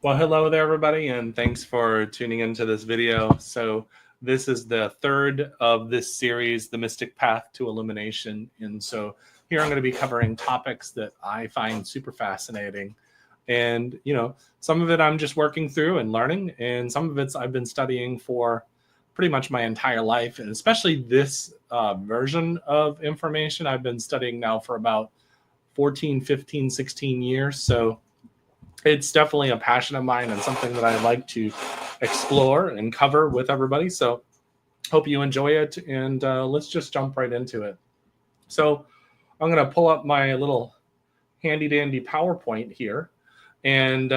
Well, hello there, everybody, and thanks for tuning into this video. So this is the third of this series, The Mystic Path to Illumination. And so here I'm going to be covering topics that I find super fascinating. And, some of it I'm just working through and learning, and some of it's I've been studying for pretty much my entire life. And especially this version of information I've been studying now for about 14, 15, 16 years. So it's definitely a passion of mine and something that I like to explore and cover with everybody. So hope you enjoy it, and let's just jump right into it. So I'm going to pull up my little handy dandy PowerPoint here. And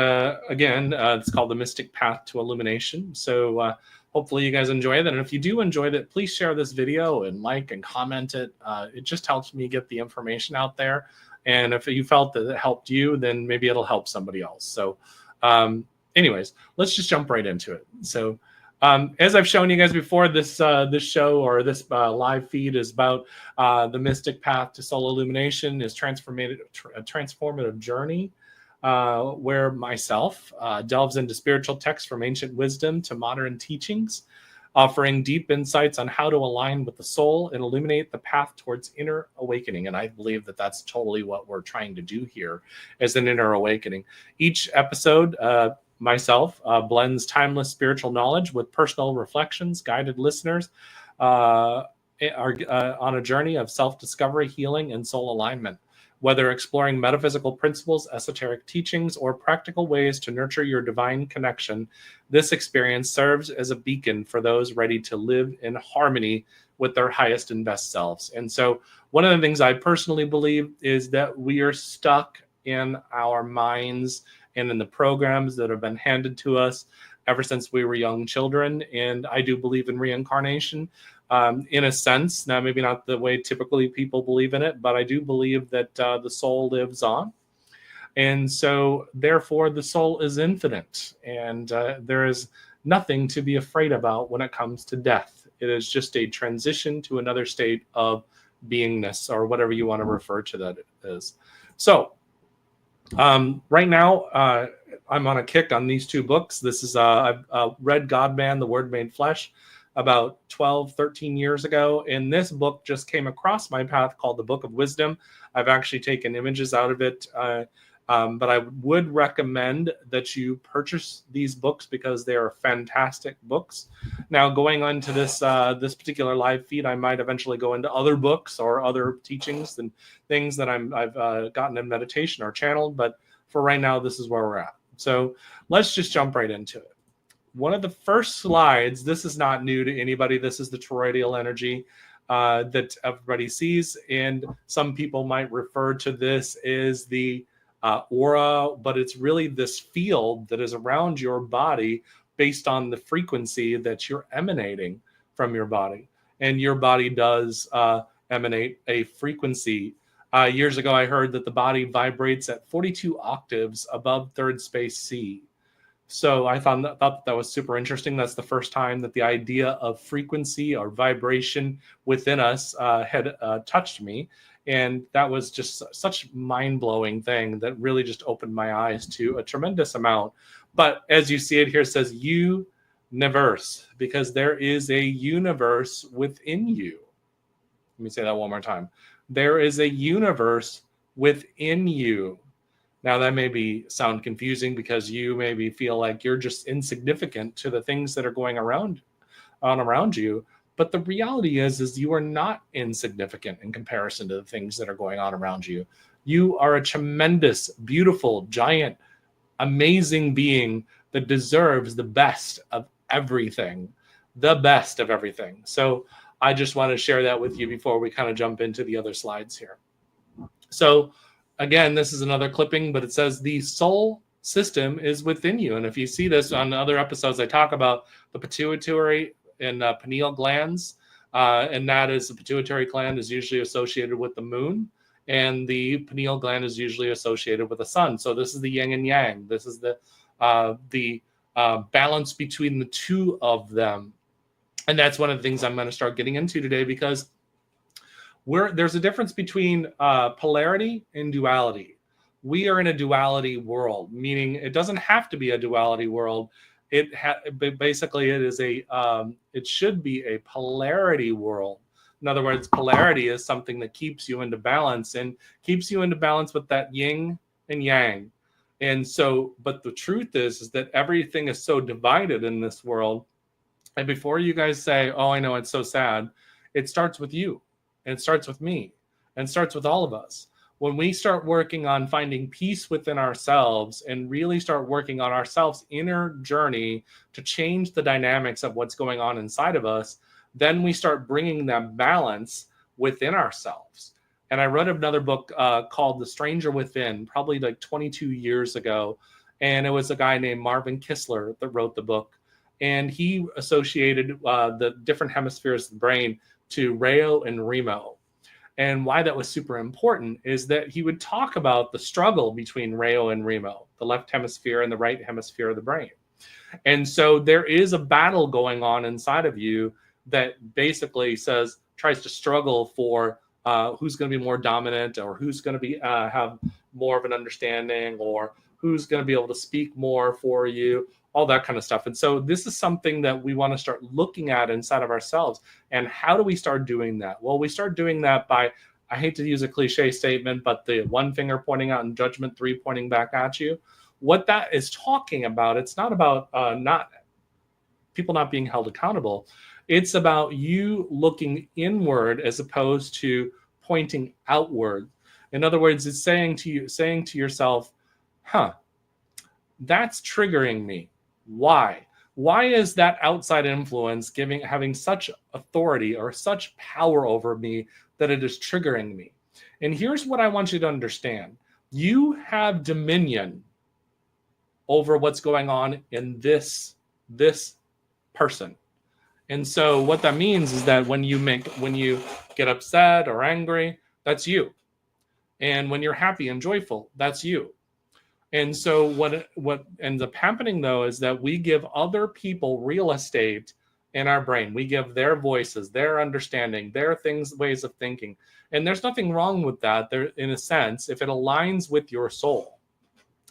again, it's called The Mystic Path to Illumination. So hopefully you guys enjoy that. And if you do enjoy that, please share this video and like and comment it. It just helps me get the information out there. And if you felt that it helped you, then maybe it'll help somebody else. So anyways, let's just jump right into it. So as I've shown you guys before, this show or this live feed is about the mystic path to soul illumination, is a transformative journey where myself delves into spiritual texts from ancient wisdom to modern teachings, offering deep insights on how to align with the soul and illuminate the path towards inner awakening. And I believe that that's totally what we're trying to do here, as an inner awakening. Each episode, myself blends timeless spiritual knowledge with personal reflections, guided listeners are on a journey of self-discovery, healing, and soul alignment. Whether exploring metaphysical principles, esoteric teachings, or practical ways to nurture your divine connection, this experience serves as a beacon for those ready to live in harmony with their highest and best selves. And so one of the things I personally believe is that we are stuck in our minds and in the programs that have been handed to us ever since we were young children. And I do believe in reincarnation. In a sense, now maybe not the way typically people believe in it, but I do believe that the soul lives on. And so therefore the soul is infinite, and there is nothing to be afraid about when it comes to death. It is just a transition to another state of beingness, or whatever you want to refer to that as. So right now, I'm on a kick on these two books. This is I've read God-Man, The Word Made Flesh, about 12, 13 years ago. And this book just came across my path, called The Book of Wisdom. I've actually taken images out of it. But I would recommend that you purchase these books because they are fantastic books. Now, going on to this particular live feed, I might eventually go into other books or other teachings and things that I've gotten in meditation or channeled. But for right now, this is where we're at. So let's just jump right into it. One of the first slides, this is not new to anybody. This is the toroidal energy that everybody sees. And some people might refer to this as the aura, but it's really this field that is around your body based on the frequency that you're emanating from your body. And your body does emanate a frequency. Years ago, I heard that the body vibrates at 42 octaves above third space C. So I thought that was super interesting. That's the first time that the idea of frequency or vibration within us had touched me. And that was just such a mind-blowing thing that really just opened my eyes to a tremendous amount. But as you see it here, it says universe, because there is a universe within you. Let me say that one more time. There is a universe within you. Now, that may sound confusing because you maybe feel like you're just insignificant to the things that are going around you. But the reality is you are not insignificant in comparison to the things that are going on around you. You are a tremendous, beautiful, giant, amazing being that deserves the best of everything, the best of everything. So I just want to share that with you before we kind of jump into the other slides here. So again, this is another clipping, but it says the soul system is within you. And if you see this on other episodes, I talk about the pituitary and pineal glands. And that is, the pituitary gland is usually associated with the moon, and the pineal gland is usually associated with the sun. So this is the yin and yang. This is the balance between the two of them. And that's one of the things I'm going to start getting into today, because there's a difference between polarity and duality. We are in a duality world, meaning it doesn't have to be a duality world. Basically it is it should be a polarity world. In other words, polarity is something that keeps you into balance and keeps you into balance with that yin and yang. And so, but the truth is that everything is so divided in this world. And before you guys say, oh, I know it's so sad, it starts with you, and it starts with me, and it starts with all of us. When we start working on finding peace within ourselves and really start working on ourselves' inner journey to change the dynamics of what's going on inside of us, then we start bringing that balance within ourselves. And I read another book called The Stranger Within, probably like 22 years ago. And it was a guy named Marvin Kistler that wrote the book. And he associated the different hemispheres of the brain to Reo and Remo. And why that was super important is that he would talk about the struggle between Reo and Remo, the left hemisphere and the right hemisphere of the brain. And so there is a battle going on inside of you that basically tries to struggle for who's going to be more dominant, or who's going to have more of an understanding, or who's going to be able to speak more for you, all that kind of stuff. And so this is something that we want to start looking at inside of ourselves. And how do we start doing that? Well, we start doing that by, I hate to use a cliche statement, but the one finger pointing out and judgment, three pointing back at you. What that is talking about, it's not about people not being held accountable. It's about you looking inward as opposed to pointing outward. In other words, it's saying to yourself, that's triggering me. Why? Why is that outside influence having such authority or such power over me that it is triggering me? And here's what I want you to understand. You have dominion over what's going on in this person. And so what that means is that when you get upset or angry, that's you. And when you're happy and joyful, that's you. And so what ends up happening, though, is that we give other people real estate in our brain. We give their voices, their understanding, their ways of thinking. And there's nothing wrong with that, there, in a sense, if it aligns with your soul.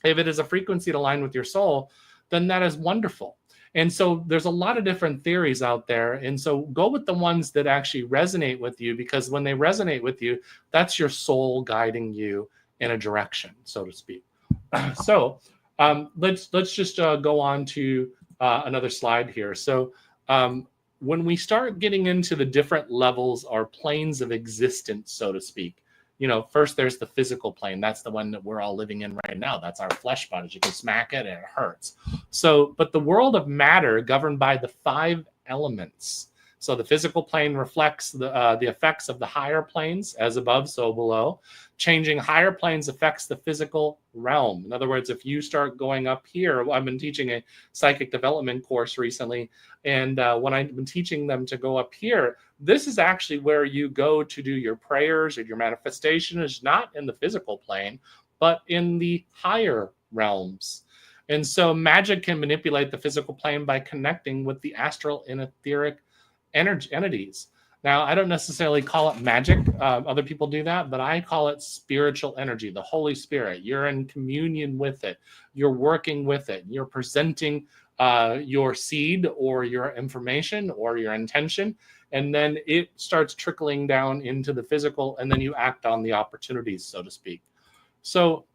If it is a frequency to align with your soul, then that is wonderful. And so there's a lot of different theories out there. And so go with the ones that actually resonate with you, because when they resonate with you, that's your soul guiding you in a direction, so to speak. So let's just go on to another slide here. So when we start getting into the different levels or planes of existence, so to speak, first there's the physical plane. That's the one that we're all living in right now. That's our flesh bodies. You can smack it and it hurts. So, but the world of matter governed by the 5 elements. So the physical plane reflects the effects of the higher planes, as above, so below. Changing higher planes affects the physical realm. In other words, if you start going up here, I've been teaching a psychic development course recently, and when I've been teaching them to go up here, this is actually where you go to do your prayers or your manifestation. Is not in the physical plane, but in the higher realms. And so magic can manipulate the physical plane by connecting with the astral and etheric entities. Now, I don't necessarily call it magic. Other people do that, but I call it spiritual energy, the Holy Spirit. You're in communion with it. You're working with it. You're presenting your seed or your information or your intention, and then it starts trickling down into the physical, and then you act on the opportunities, so to speak. So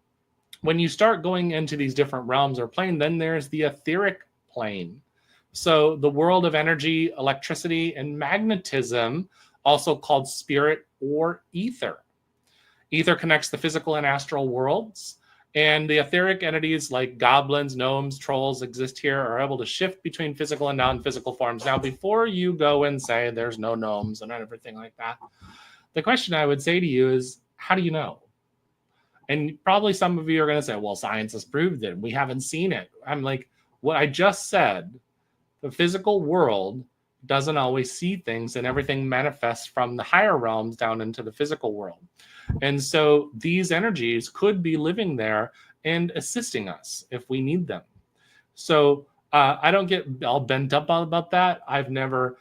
when you start going into these different realms or plane, then there's the etheric plane. So the world of energy, electricity, and magnetism, also called spirit or ether. Ether connects the physical and astral worlds, and the etheric entities like goblins, gnomes, trolls exist here, are able to shift between physical and non-physical forms. Now, before you go and say there's no gnomes and everything like that, the question I would say to you is, how do you know? And probably some of you are going to say, well, science has proved it. We haven't seen it. I'm like, what I just said, the physical world doesn't always see things, and everything manifests from the higher realms down into the physical world. And so these energies could be living there and assisting us if we need them. So I don't get all bent up about that. I've never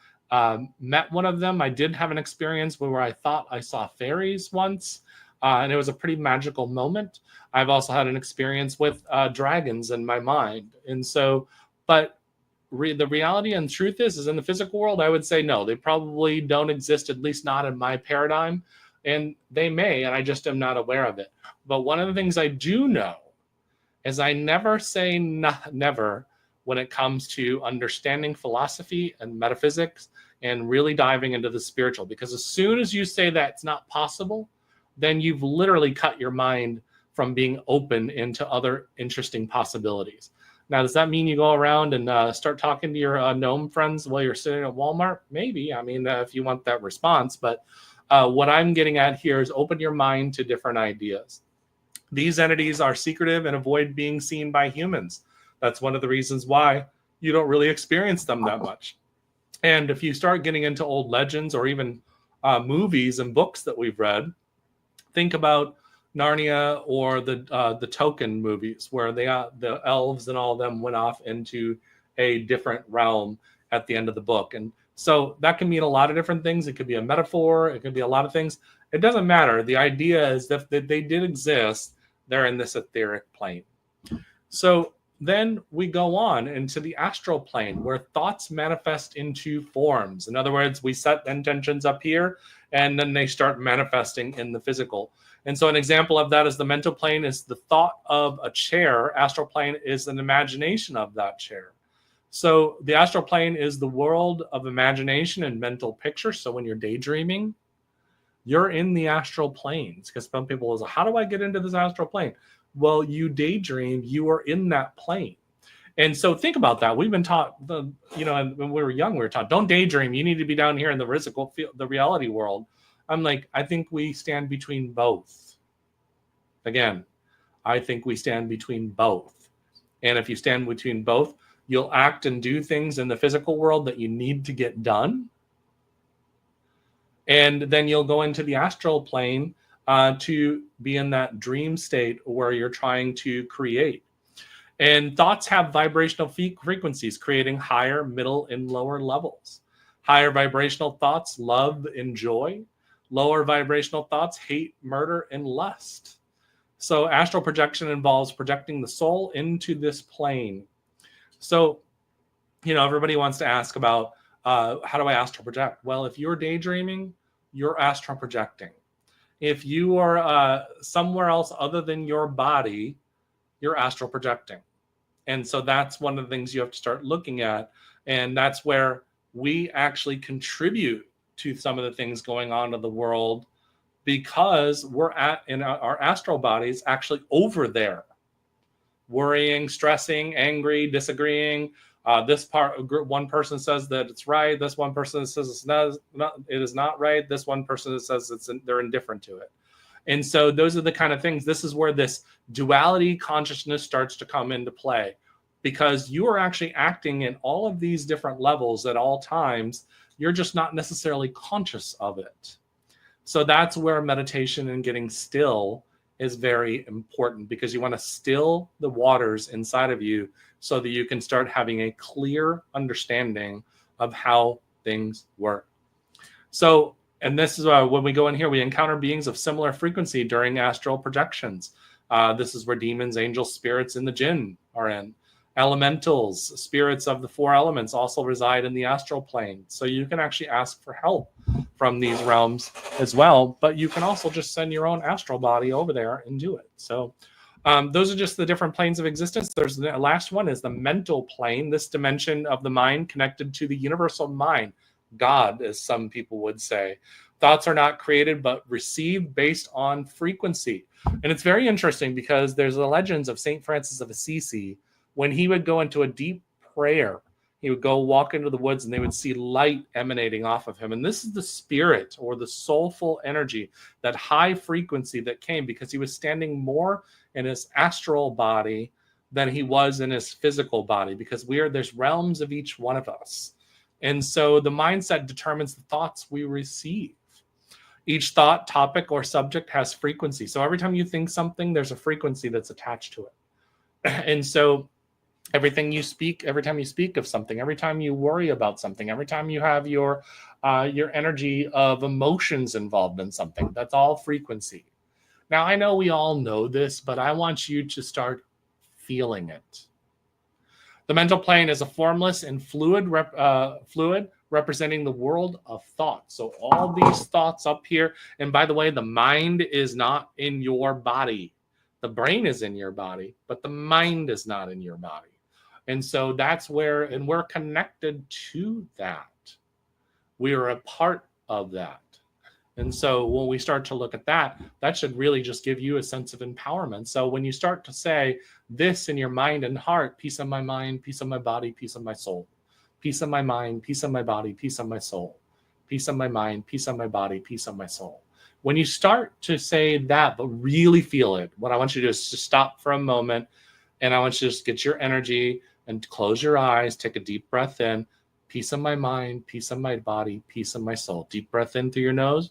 met one of them. I did have an experience where I thought I saw fairies once. and it was a pretty magical moment. I've also had an experience with dragons in my mind. And so, but the reality and truth is in the physical world, I would say no, they probably don't exist, at least not in my paradigm. And they may, and I just am not aware of it. But one of the things I do know is I never say never when it comes to understanding philosophy and metaphysics and really diving into the spiritual. Because as soon as you say that's not possible, then you've literally cut your mind from being open into other interesting possibilities. Now, does that mean you go around and start talking to your gnome friends while you're sitting at Walmart? Maybe. I mean, if you want that response. But what I'm getting at here is open your mind to different ideas. These entities are secretive and avoid being seen by humans. That's one of the reasons why you don't really experience them that much. And if you start getting into old legends or even movies and books that we've read, think about Narnia or the Tolkien movies, where the elves and all of them went off into a different realm at the end of the book. And so that can mean a lot of different things. It could be a metaphor. It could be a lot of things. It doesn't matter. The idea is that they did exist. They're in this etheric plane. So then we go on into the astral plane, where thoughts manifest into forms. In other words, we set intentions up here, and then they start manifesting in the physical. And so an example of that is the mental plane is the thought of a chair. Astral plane is an imagination of that chair. So the astral plane is the world of imagination and mental pictures. So when you're daydreaming, you're in the astral planes. Because some people will say, how do I get into this astral plane? Well, you daydream, you are in that plane. And so think about that. We've been taught, when we were young, we were taught, don't daydream. You need to be down here in the physical, the reality world. I'm like, I think we stand between both. Again, I think we stand between both. And if you stand between both, you'll act and do things in the physical world that you need to get done. And then you'll go into the astral plane to be in that dream state where you're trying to create. And thoughts have vibrational frequencies, creating higher, middle, and lower levels. Higher vibrational thoughts, love and joy. Lower vibrational thoughts, hate, murder, and lust. So astral projection involves projecting the soul into this plane. So, everybody wants to ask about how do I astral project? Well, if you're daydreaming, you're astral projecting. If you are somewhere else other than your body, you're astral projecting. And so that's one of the things you have to start looking at. And that's where we actually contribute to some of the things going on in the world, because we're in our astral bodies actually over there, worrying, stressing, angry, disagreeing. One person says that it's right. This one person says it is not right. This one person says they're indifferent to it. And so those are the kind of things. This is where this duality consciousness starts to come into play, because you are actually acting in all of these different levels at all times. You're just not necessarily conscious of it. So that's where meditation and getting still is very important, because you want to still the waters inside of you so that you can start having a clear understanding of how things work. So, and this is when we go in here, we encounter beings of similar frequency during astral projections. This is where demons, angels, spirits, and the jinn are in. Elementals, spirits of the four elements, also reside in the astral plane. So you can actually ask for help from these realms as well, but you can also just send your own astral body over there and do it. So those are just the different planes of existence. There's the last one is the mental plane, this dimension of the mind connected to the universal mind, God, as some people would say. Thoughts are not created, but received based on frequency. And it's very interesting, because there's the legends of St. Francis of Assisi. When he would go into a deep prayer, he would go walk into the woods and they would see light emanating off of him. And this is the spirit or the soulful energy, that high frequency that came, because he was standing more in his astral body than he was in his physical body, because there's realms of each one of us. And so the mindset determines the thoughts we receive. Each thought, topic, or subject has frequency. So every time you think something, there's a frequency that's attached to it. And so everything you speak, every time you speak of something, every time you worry about something, every time you have your energy of emotions involved in something, that's all frequency. Now, I know we all know this, but I want you to start feeling it. The mental plane is a formless and fluid representing the world of thought. So all these thoughts up here, and by the way, the mind is not in your body. The brain is in your body, but the mind is not in your body. And so that's where, and we're connected to that. We are a part of that. And so when we start to look at that, that should really just give you a sense of empowerment. So when you start to say this in your mind and heart, peace of my mind, peace of my body, peace of my soul, peace of my mind, peace of my body, peace of my soul, peace of my mind, peace of my body, peace of my soul. When you start to say that, but really feel it, what I want you to do is to stop for a moment, and I want you to just get your energy and close your eyes, take a deep breath in. Peace of my mind, peace of my body, peace of my soul. Deep breath in through your nose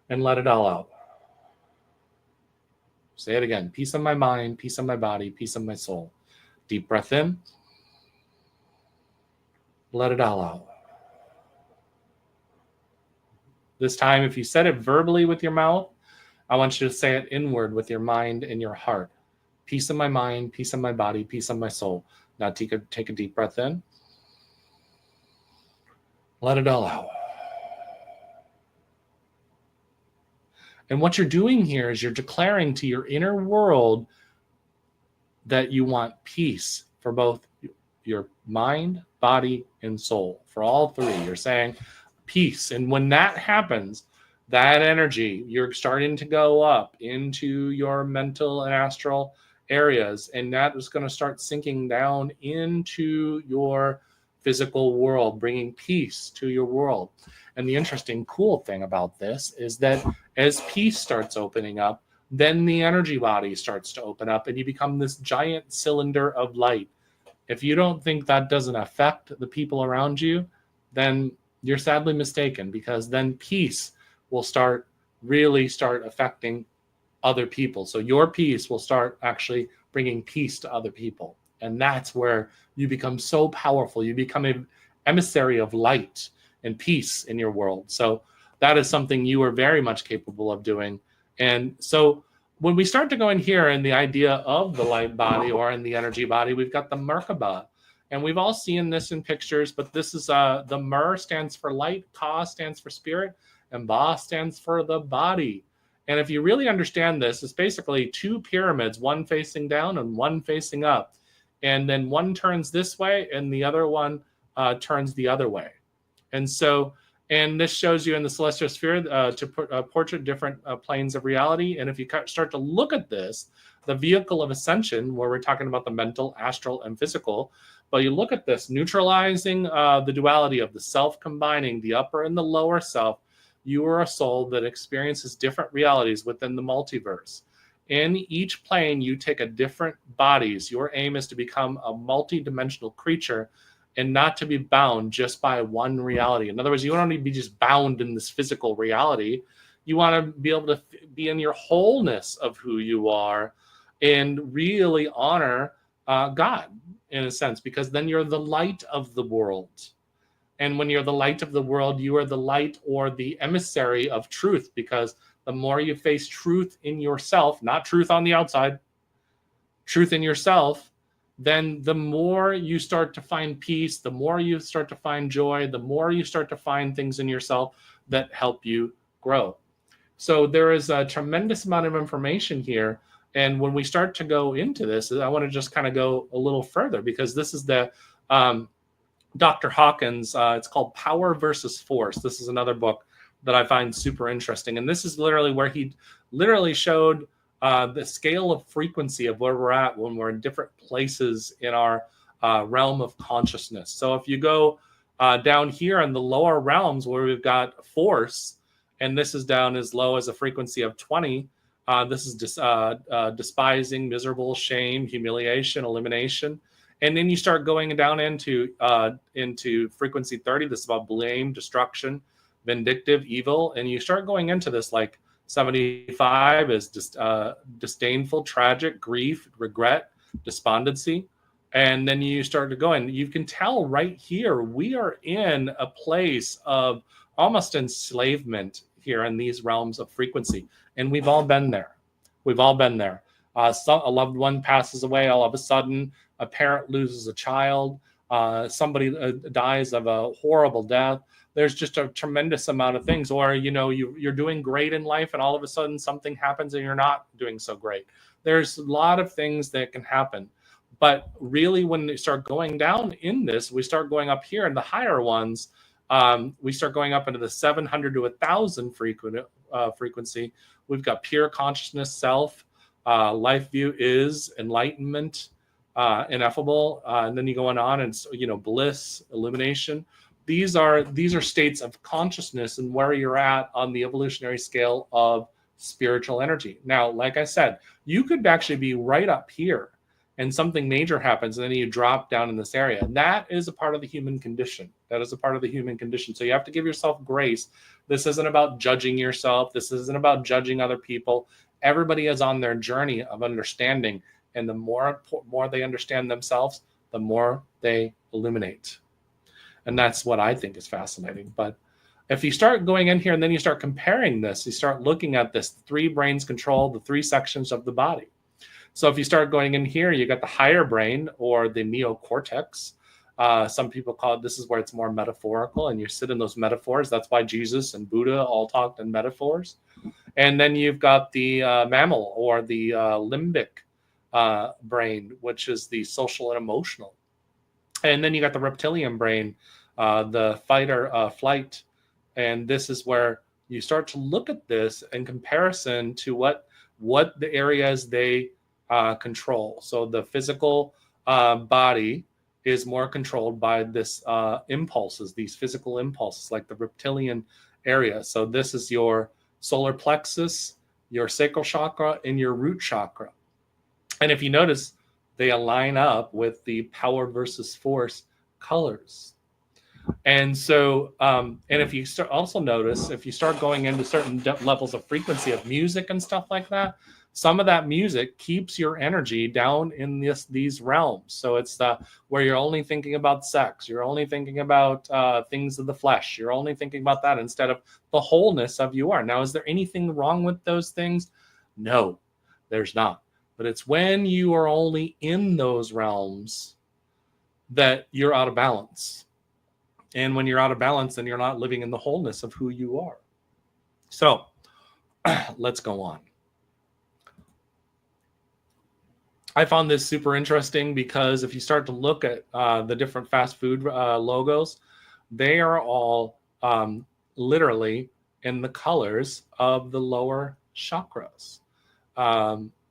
and let it all out. Say it again. Peace of my mind, peace of my body, peace of my soul. Deep breath in. Let it all out. This time, if you said it verbally with your mouth, I want you to say it inward with your mind and your heart. Peace of my mind, peace of my body, peace of my soul. Now take a deep breath in. Let it all out. And what you're doing here is you're declaring to your inner world that you want peace for both your mind, body, and soul. For all three, you're saying peace. And when that happens, that energy, you're starting to go up into your mental and astral areas, and that is going to start sinking down into your physical world, bringing peace to your world. And the interesting, cool thing about this is that as peace starts opening up, then the energy body starts to open up, and you become this giant cylinder of light. If you don't think that doesn't affect the people around you, then you're sadly mistaken, because then peace will really start affecting other people. So your peace will start actually bringing peace to other people. And that's where you become so powerful. You become an emissary of light and peace in your world. So that is something you are very much capable of doing. And so when we start to go in here in the idea of the light body or in the energy body, we've got the Merkaba. And we've all seen this in pictures, but this is the Mer stands for light, Ka stands for spirit, and Ba stands for the body. And if you really understand this, it's basically two pyramids, one facing down and one facing up. And then one turns this way and the other one turns the other way. And so, and this shows you in the celestial sphere to portrait different planes of reality. And if you start to look at this, the vehicle of ascension, where we're talking about the mental, astral, and physical, but you look at this, neutralizing the duality of the self combining the upper and the lower self, you are a soul that experiences different realities within the multiverse. In each plane, you take a different bodies. Your aim is to become a multi-dimensional creature and not to be bound just by one reality. In other words, you don't need to be just bound in this physical reality. You want to be able to be in your wholeness of who you are and really honor God in a sense, because then you're the light of the world. And when you're the light of the world, you are the light or the emissary of truth, because the more you face truth in yourself, not truth on the outside, truth in yourself, then the more you start to find peace, the more you start to find joy, the more you start to find things in yourself that help you grow. So there is a tremendous amount of information here. And when we start to go into this, I want to just kind of go a little further, because this is the Dr. Hawkins, it's called Power versus Force. This is another book that I find super interesting. And this is literally where he literally showed the scale of frequency of where we're at when we're in different places in our realm of consciousness. So if you go down here in the lower realms where we've got force, and this is down as low as a frequency of 20, this is despising, miserable, shame, humiliation, elimination. And then you start going down into frequency 30. This is about blame, destruction, vindictive, evil. And you start going into this like 75 is just disdainful, tragic, grief, regret, despondency. And then you start to go in. You can tell right here, we are in a place of almost enslavement here in these realms of frequency. And we've all been there. We've all been there. A loved one passes away all of a sudden. A parent loses a child. Somebody dies of a horrible death. There's just a tremendous amount of things. Or, you're doing great in life and all of a sudden something happens and you're not doing so great. There's a lot of things that can happen. But really, when you start going down in this, we start going up here in the higher ones. We start going up into the 700 to 1,000 frequency. We've got pure consciousness, self, life view is enlightenment, ineffable, and then you go on and bliss, illumination. These are states of consciousness and where you're at on the evolutionary scale of spiritual energy. Now, like I said, you could actually be right up here and something major happens and then you drop down in this area. And that is a part of the human condition. That is a part of the human condition. So you have to give yourself grace. This isn't about judging yourself. This isn't about judging other people. Everybody is on their journey of understanding. And the more they understand themselves, the more they illuminate. And that's what I think is fascinating. But if you start going in here and then you start comparing this, you start looking at this 3 brains control the 3 sections of the body. So if you start going in here, you got the higher brain or the neocortex. Some people call it, this is where it's more metaphorical and you sit in those metaphors. That's why Jesus and Buddha all talked in metaphors. And then you've got the mammal or the limbic brain, which is the social and emotional. And then you got the reptilian brain, the fight or flight. And this is where you start to look at this in comparison to what the areas they control. So the physical body is more controlled by this impulses, these physical impulses, like the reptilian area. So this is your solar plexus, your sacral chakra, and your root chakra. And if you notice, they align up with the power versus force colors. And so, and if you also notice, if you start going into certain levels of frequency of music and stuff like that, some of that music keeps your energy down in these realms. So it's where you're only thinking about sex, you're only thinking about things of the flesh, you're only thinking about that instead of the wholeness of you are. Now, is there anything wrong with those things? No, there's not. But it's when you are only in those realms that you're out of balance. And when you're out of balance, then you're not living in the wholeness of who you are. So let's go on. I found this super interesting because if you start to look at the different fast food logos, they are all literally in the colors of the lower chakras,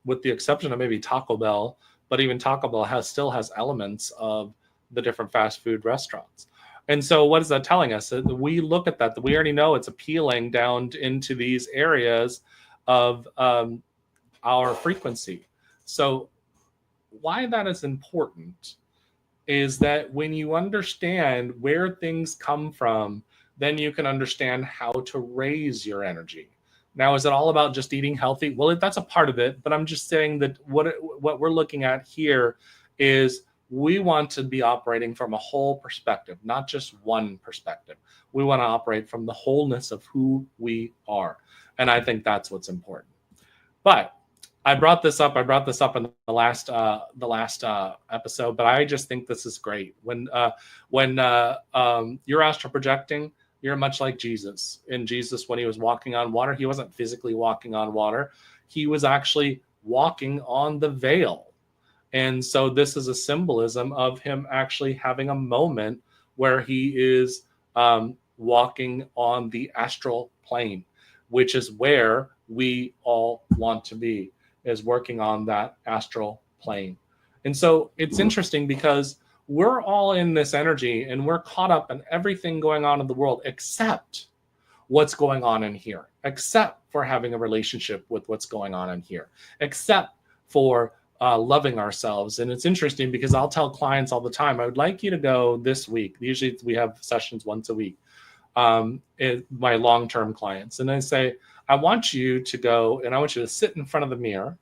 with the exception of maybe Taco Bell. But even Taco Bell still has elements of the different fast food restaurants. And so what is that telling us? That we look at that we already know it's appealing down into these areas of our frequency. So why that is important is that when you understand where things come from, then you can understand how to raise your energy. Now, is it all about just eating healthy? Well, that's a part of it, but I'm just saying that what we're looking at here is we want to be operating from a whole perspective, not just one perspective. We want to operate from the wholeness of who we are. And I think that's what's important. But I brought this up in the last episode, but I just think this is great. When you're astral projecting, you're much like Jesus. In Jesus, when he was walking on water, he wasn't physically walking on water. He was actually walking on the veil. And so this is a symbolism of him actually having a moment where he is walking on the astral plane, which is where we all want to be, is working on that astral plane. And so it's interesting because we're all in this energy and we're caught up in everything going on in the world except what's going on in here, except for having a relationship with what's going on in here, except for loving ourselves. And it's interesting because I'll tell clients all the time, I would like you to go this week. Usually we have sessions once a week, my long-term clients. And I say, I want you to go and I want you to sit in front of the mirror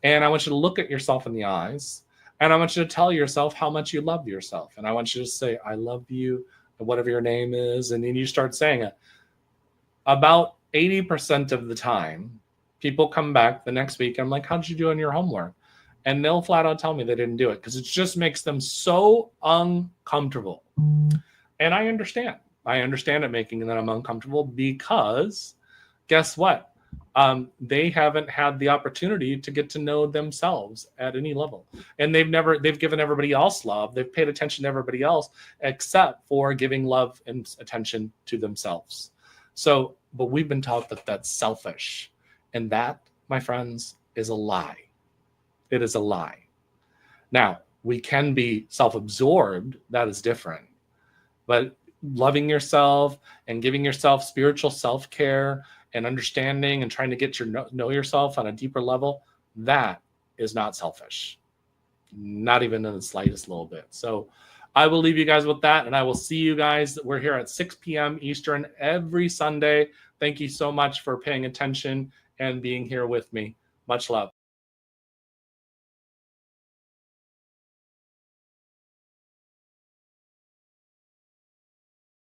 and I want you to look at yourself in the eyes and I want you to tell yourself how much you love yourself. And I want you to say, I love you, whatever your name is. And then you start saying it. About 80% of the time, people come back the next week. I'm like, how did you do on your homework? And they'll flat out tell me they didn't do it because it just makes them so uncomfortable. And I understand. I understand it making them uncomfortable because guess what? They haven't had the opportunity to get to know themselves at any level. And they've given everybody else love. They've paid attention to everybody else except for giving love and attention to themselves. So, but we've been taught that that's selfish. And that, my friends, is a lie. It is a lie. Now, we can be self-absorbed. That is different. But loving yourself and giving yourself spiritual self-care and understanding and trying to get to know yourself on a deeper level, that is not selfish. Not even in the slightest little bit. So I will leave you guys with that, and I will see you guys. We're here at 6 p.m. Eastern every Sunday. Thank you so much for paying attention and being here with me. Much love.